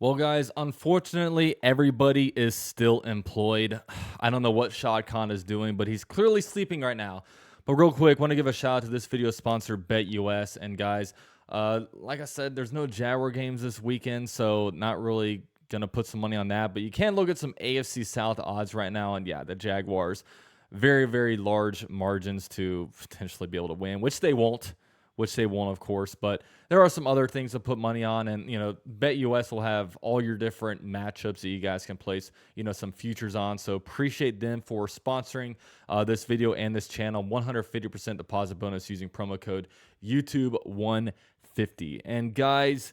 Well, guys, unfortunately, everybody is still employed. I don't know what Shad Khan is doing, but he's clearly sleeping right now. But real quick, want to give a shout out to this video sponsor, BetUS. And guys, like I said, there's no Jaguar games this weekend, so not really gonna put some money on that. But you can look at some AFC South odds right now, and yeah, the Jaguars, very, very large margins to potentially be able to win, which they won't, of course. But there are some other things to put money on, and BetUS will have all your different matchups that you guys can place, some futures on. So appreciate them for sponsoring this video and this channel. 150% deposit bonus using promo code YouTube150. And guys,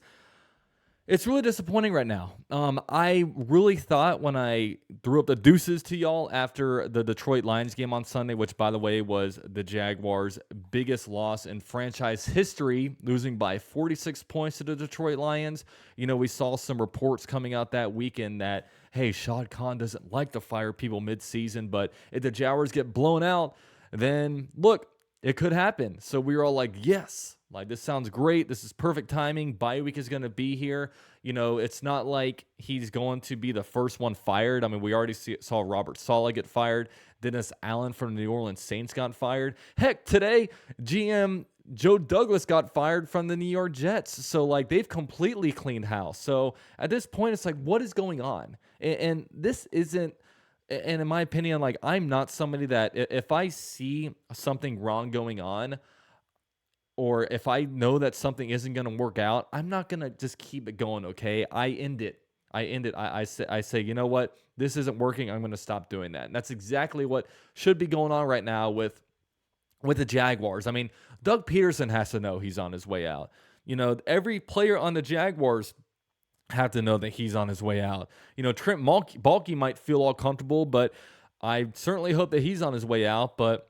it's really disappointing right now. I really thought when I threw up the deuces to y'all after the Detroit Lions game on Sunday, which, by the way, was the Jaguars' biggest loss in franchise history, losing by 46 points to the Detroit Lions. We saw some reports coming out that weekend that, hey, Shad Khan doesn't like to fire people midseason, but if the Jaguars get blown out, then look, it could happen. So we were all like, yes, like this sounds great. This is perfect timing. Bye week is going to be here. It's not like he's going to be the first one fired. I mean, we already saw Robert Saleh get fired. Dennis Allen from the New Orleans Saints got fired. Heck, today, GM Joe Douglas got fired from the New York Jets. So, like, they've completely cleaned house. So, at this point, it's like, what is going on? And this isn't. And in my opinion, like, I'm not somebody that if I see something wrong going on, or if I know that something isn't going to work out, I'm not going to just keep it going. Okay. I end it. I say, you know what? This isn't working. I'm going to stop doing that. And that's exactly what should be going on right now with the Jaguars. I mean, Doug Peterson has to know he's on his way out. Every player on the Jaguars have to know that he's on his way out. Trent Baalke might feel all comfortable, but I certainly hope that he's on his way out. But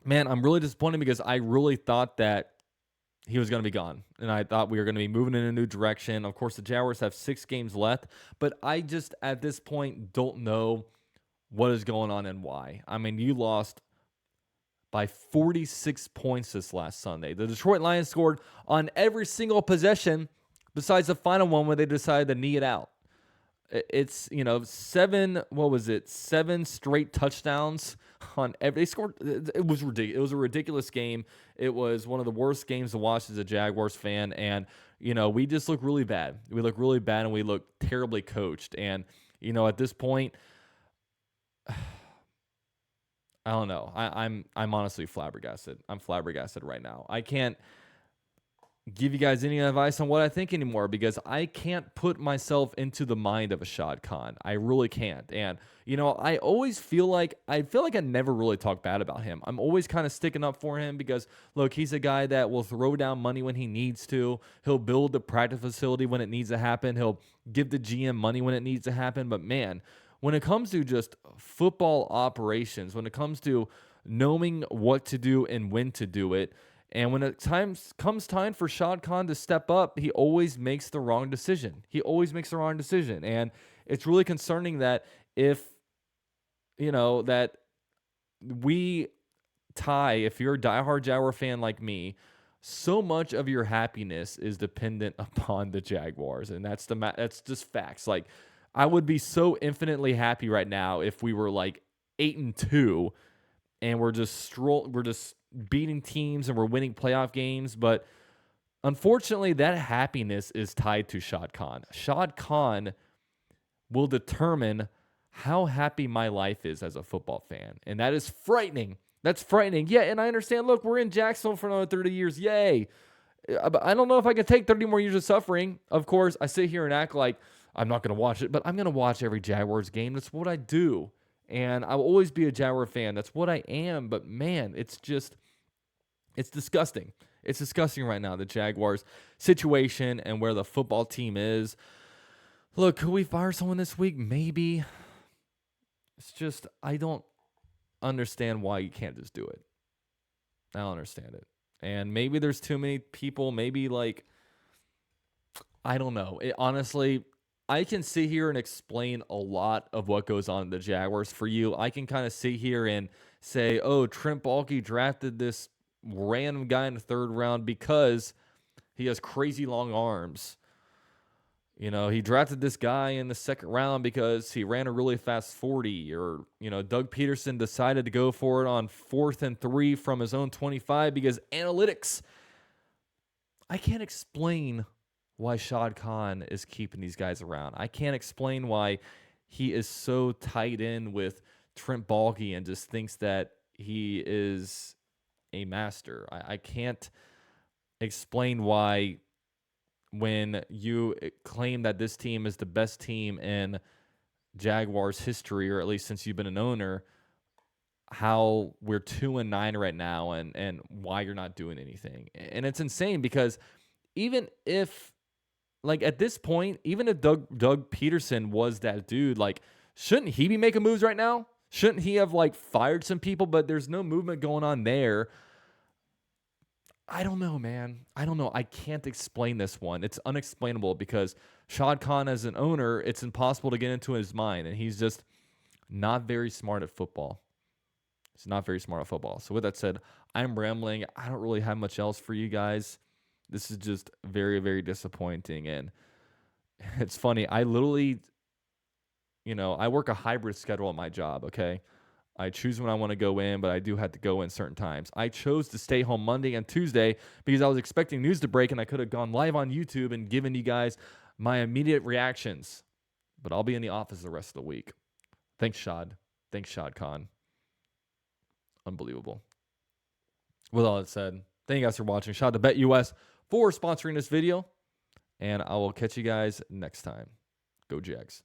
man, I'm really disappointed because I really thought that he was going to be gone, and I thought we were going to be moving in a new direction. Of course, the Jaguars have 6 games left, but I just at this point don't know what is going on and why. I mean, you lost by 46 points this last Sunday. The Detroit Lions scored on every single possession besides the final one where they decided to knee it out. It's, seven straight touchdowns on every. They scored. It was ridiculous. It was a ridiculous game. It was one of the worst games to watch as a Jaguars fan. And, we just look really bad. We look really bad and we look terribly coached. And, at this point, I don't know. I'm honestly flabbergasted. I'm flabbergasted right now. I can't give you guys any advice on what I think anymore because I can't put myself into the mind of a Shad Khan. I really can't. And, I always feel like I never really talk bad about him. I'm always kind of sticking up for him because, look, he's a guy that will throw down money when he needs to. He'll build the practice facility when it needs to happen. He'll give the GM money when it needs to happen. But, man, when it comes to just football operations, when it comes to knowing what to do and when to do it, and when it comes time for Shad Khan to step up, he always makes the wrong decision. And it's really concerning that if we if you're a diehard Jaguar fan like me, so much of your happiness is dependent upon the Jaguars, and that's just facts. Like, I would be so infinitely happy right now if we were like 8-2 and we're just beating teams and we're winning playoff games. But unfortunately, that happiness is tied to Shad Khan. Shad Khan will determine how happy my life is as a football fan. And that is frightening. That's frightening. Yeah, and I understand, look, we're in Jacksonville for another 30 years. Yay. But I don't know if I can take 30 more years of suffering. Of course, I sit here and act like I'm not going to watch it, but I'm going to watch every Jaguars game. That's what I do. And I'll always be a Jaguar fan. That's what I am. But man, it's disgusting. It's disgusting right now, the Jaguars situation and where the football team is. Look, could we fire someone this week? Maybe. It's just, I don't understand why you can't just do it. I don't understand it. And maybe there's too many people. Maybe, like, I don't know. Honestly, I can sit here and explain a lot of what goes on in the Jaguars for you. I can kind of sit here and say, oh, Trent Baalke drafted this random guy in the 3rd round because he has crazy long arms. He drafted this guy in the second round because he ran a really fast 40, or, Doug Peterson decided to go for it on 4th and 3 from his own 25 because analytics. I can't explain why Shad Khan is keeping these guys around. I can't explain why he is so tied in with Trent Baalke and just thinks that he is a master. I can't explain why, when you claim that this team is the best team in Jaguars history, or at least since you've been an owner, how we're 2-9 right now, and why you're not doing anything. And it's insane because even if, like, at this point, even if Doug Peterson was that dude, like, shouldn't he be making moves right now? Shouldn't he have, like, fired some people? But there's no movement going on there. I don't know, man. I don't know. I can't explain this one. It's unexplainable because Shad Khan, as an owner, it's impossible to get into his mind, and he's just not very smart at football. He's not very smart at football. So with that said, I'm rambling. I don't really have much else for you guys. This is just very, very disappointing. And it's funny. I literally, I work a hybrid schedule at my job, okay? I choose when I want to go in, but I do have to go in certain times. I chose to stay home Monday and Tuesday because I was expecting news to break, and I could have gone live on YouTube and given you guys my immediate reactions. But I'll be in the office the rest of the week. Thanks, Shad. Thanks, Shad Khan. Unbelievable. With all that said, thank you guys for watching. Shout out to BetUS for sponsoring this video, and I will catch you guys next time. Go Jags.